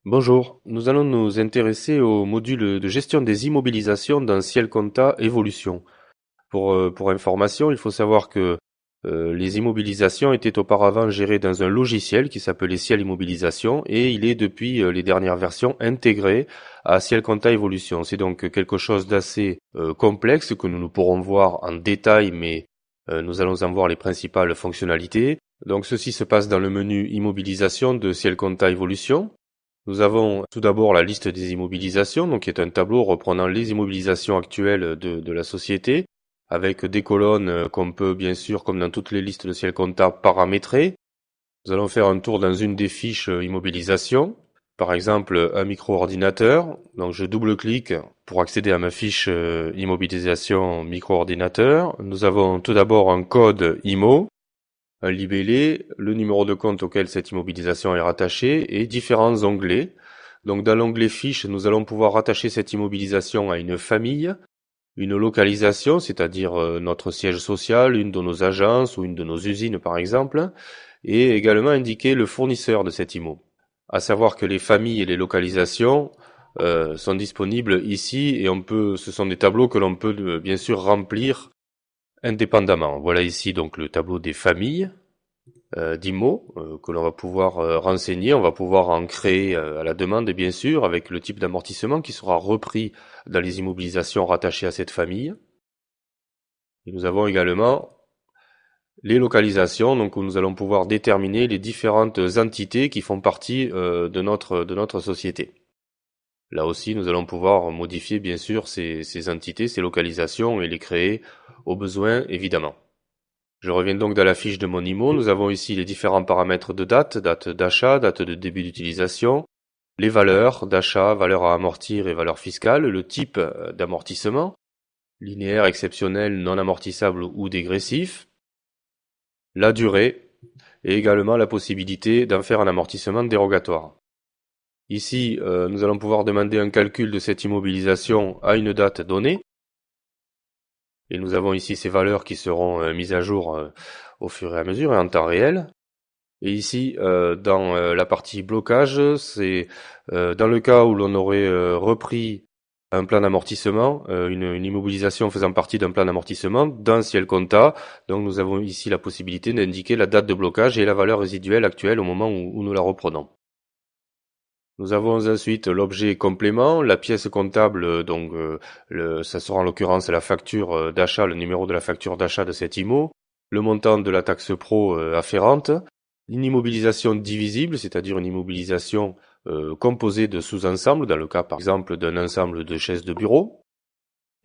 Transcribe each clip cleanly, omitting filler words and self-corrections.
Bonjour, nous allons nous intéresser au module de gestion des immobilisations dans Ciel Compta Evolution. Pour information, il faut savoir que les immobilisations étaient auparavant gérées dans un logiciel qui s'appelait Ciel Immobilisation et il est depuis les dernières versions intégré à Ciel Compta Evolution. C'est donc quelque chose d'assez complexe que nous pourrons voir en détail, mais nous allons en voir les principales fonctionnalités. Donc ceci se passe dans le menu Immobilisation de Ciel Compta Evolution. Nous avons tout d'abord la liste des immobilisations, donc qui est un tableau reprenant les immobilisations actuelles de la société, avec des colonnes qu'on peut bien sûr, comme dans toutes les listes de ciel comptable, paramétrer. Nous allons faire un tour dans une des fiches immobilisation, par exemple un micro-ordinateur. Donc je double-clique pour accéder à ma fiche immobilisation micro-ordinateur. Nous avons tout d'abord un code IMO, un libellé, le numéro de compte auquel cette immobilisation est rattachée et différents onglets. Donc dans l'onglet fiches, nous allons pouvoir rattacher cette immobilisation à une famille, une localisation, c'est-à-dire notre siège social, une de nos agences ou une de nos usines par exemple, et également indiquer le fournisseur de cet immo. À savoir que les familles et les localisations sont disponibles ici et ce sont des tableaux que l'on peut bien sûr remplir indépendamment. Voilà ici donc le tableau des familles d'IMO que l'on va pouvoir renseigner. On va pouvoir en créer à la demande, bien sûr, avec le type d'amortissement qui sera repris dans les immobilisations rattachées à cette famille. Et nous avons également les localisations, donc où nous allons pouvoir déterminer les différentes entités qui font partie de notre société. Là aussi, nous allons pouvoir modifier, bien sûr, ces entités, ces localisations et les créer au besoin, évidemment. Je reviens donc dans la fiche de mon IMO. Nous avons ici les différents paramètres de date d'achat, date de début d'utilisation, les valeurs d'achat, valeur à amortir et valeur fiscale, le type d'amortissement, linéaire, exceptionnel, non amortissable ou dégressif, la durée et également la possibilité d'en faire un amortissement dérogatoire. Ici, nous allons pouvoir demander un calcul de cette immobilisation à une date donnée. Et nous avons ici ces valeurs qui seront mises à jour au fur et à mesure et en temps réel. Et ici, dans la partie blocage, c'est dans le cas où l'on aurait repris un plan d'amortissement, une immobilisation faisant partie d'un plan d'amortissement dans Ciel Compta. Donc nous avons ici la possibilité d'indiquer la date de blocage et la valeur résiduelle actuelle au moment où nous la reprenons. Nous avons ensuite l'objet complément, la pièce comptable, donc ça sera en l'occurrence la facture d'achat, le numéro de la facture d'achat de cet IMO, le montant de la taxe pro afférente, une immobilisation divisible, c'est-à-dire une immobilisation composée de sous-ensembles, dans le cas par exemple d'un ensemble de chaises de bureau.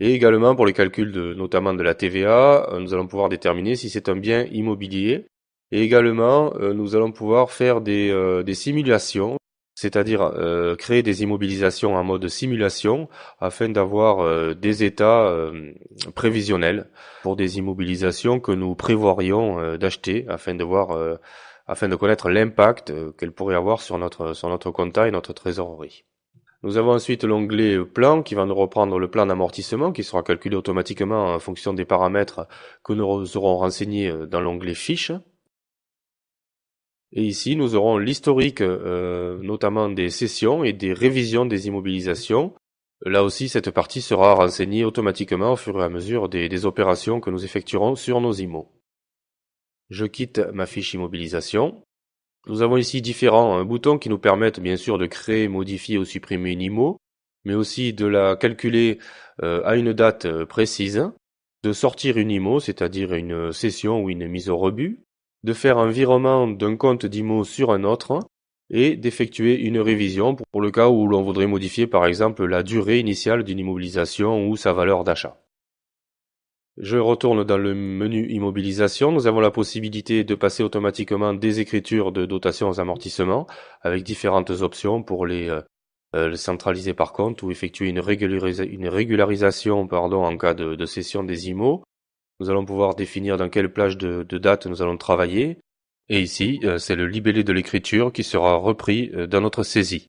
Et également pour les calculs notamment de la TVA, nous allons pouvoir déterminer si c'est un bien immobilier. Et également, nous allons pouvoir faire des simulations, c'est-à-dire créer des immobilisations en mode simulation afin d'avoir des états prévisionnels pour des immobilisations que nous prévoirions d'acheter afin de connaître l'impact qu'elles pourraient avoir sur notre compta et notre trésorerie. Nous avons ensuite l'onglet plan qui va nous reprendre le plan d'amortissement qui sera calculé automatiquement en fonction des paramètres que nous aurons renseignés dans l'onglet fiches. Et ici, nous aurons l'historique notamment des cessions et des révisions des immobilisations. Là aussi, cette partie sera renseignée automatiquement au fur et à mesure des opérations que nous effectuerons sur nos IMO. Je quitte ma fiche immobilisation. Nous avons ici différents boutons qui nous permettent bien sûr de créer, modifier ou supprimer une IMO, mais aussi de la calculer à une date précise, de sortir une IMO, c'est-à-dire une cession ou une mise au rebut, de faire un virement d'un compte d'IMO sur un autre et d'effectuer une révision pour le cas où l'on voudrait modifier par exemple la durée initiale d'une immobilisation ou sa valeur d'achat. Je retourne dans le menu immobilisation. Nous avons la possibilité de passer automatiquement des écritures de dotation aux amortissements avec différentes options pour les centraliser par compte ou effectuer une régularisation en cas de cession des IMO. Nous allons pouvoir définir dans quelle plage de date nous allons travailler. Et ici, c'est le libellé de l'écriture qui sera repris dans notre saisie.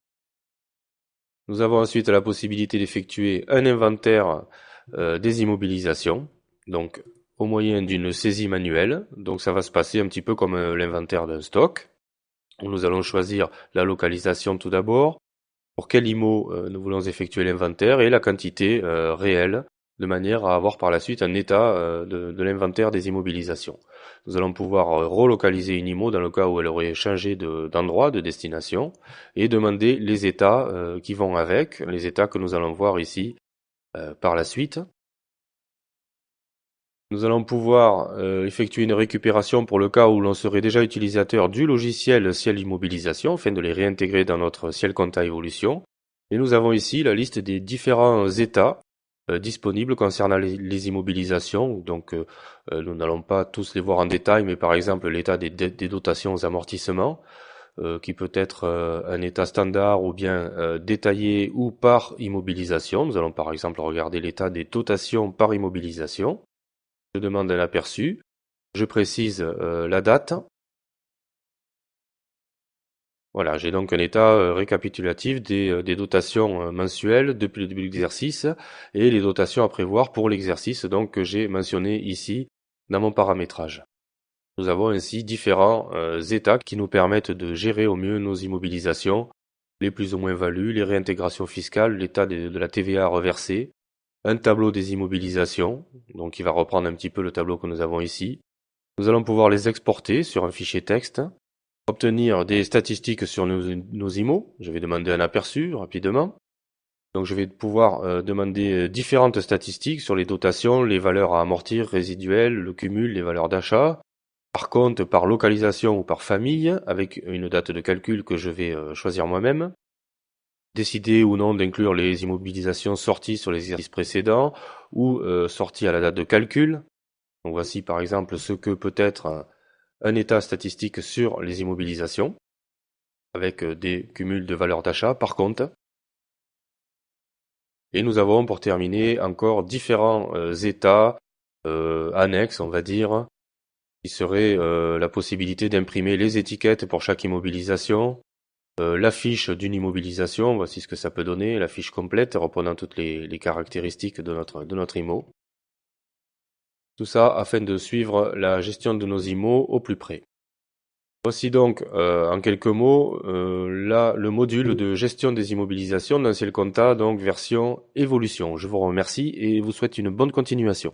Nous avons ensuite la possibilité d'effectuer un inventaire des immobilisations, donc au moyen d'une saisie manuelle. Donc ça va se passer un petit peu comme l'inventaire d'un stock. Nous allons choisir la localisation tout d'abord, pour quel IMO nous voulons effectuer l'inventaire et la quantité réelle, de manière à avoir par la suite un état de l'inventaire des immobilisations. Nous allons pouvoir relocaliser une IMO dans le cas où elle aurait changé d'endroit, de destination, et demander les états qui vont avec, les états que nous allons voir ici par la suite. Nous allons pouvoir effectuer une récupération pour le cas où l'on serait déjà utilisateur du logiciel Ciel Immobilisation afin de les réintégrer dans notre Ciel Compta Évolution. Et nous avons ici la liste des différents états disponibles concernant les immobilisations. Donc nous n'allons pas tous les voir en détail, mais par exemple l'état des dotations aux amortissements, qui peut être un état standard ou bien détaillé ou par immobilisation. Nous allons par exemple regarder l'état des dotations par immobilisation. Je demande un aperçu, je précise la date. Voilà, j'ai donc un état récapitulatif des dotations mensuelles depuis le début de l'exercice et les dotations à prévoir pour l'exercice donc que j'ai mentionné ici dans mon paramétrage. Nous avons ainsi différents états qui nous permettent de gérer au mieux nos immobilisations, les plus ou moins values, les réintégrations fiscales, l'état de la TVA reversée, un tableau des immobilisations, donc qui va reprendre un petit peu le tableau que nous avons ici. Nous allons pouvoir les exporter sur un fichier texte, obtenir des statistiques sur nos IMO. Je vais demander un aperçu rapidement. Donc je vais pouvoir demander différentes statistiques sur les dotations, les valeurs à amortir résiduelles, le cumul, les valeurs d'achat. Par contre, par localisation ou par famille, avec une date de calcul que je vais choisir moi-même. Décider ou non d'inclure les immobilisations sorties sur les exercices précédents ou sorties à la date de calcul. Donc voici par exemple ce que peut être un état statistique sur les immobilisations, avec des cumuls de valeurs d'achat par compte. Et nous avons pour terminer encore différents états annexes, on va dire, qui seraient la possibilité d'imprimer les étiquettes pour chaque immobilisation, la fiche d'une immobilisation, voici ce que ça peut donner, la fiche complète reprenant toutes les caractéristiques de notre IMO. Tout ça afin de suivre la gestion de nos IMO au plus près. Voici donc en quelques mots là le module de gestion des immobilisations dans Ciel Compta, donc version évolution. Je vous remercie et vous souhaite une bonne continuation.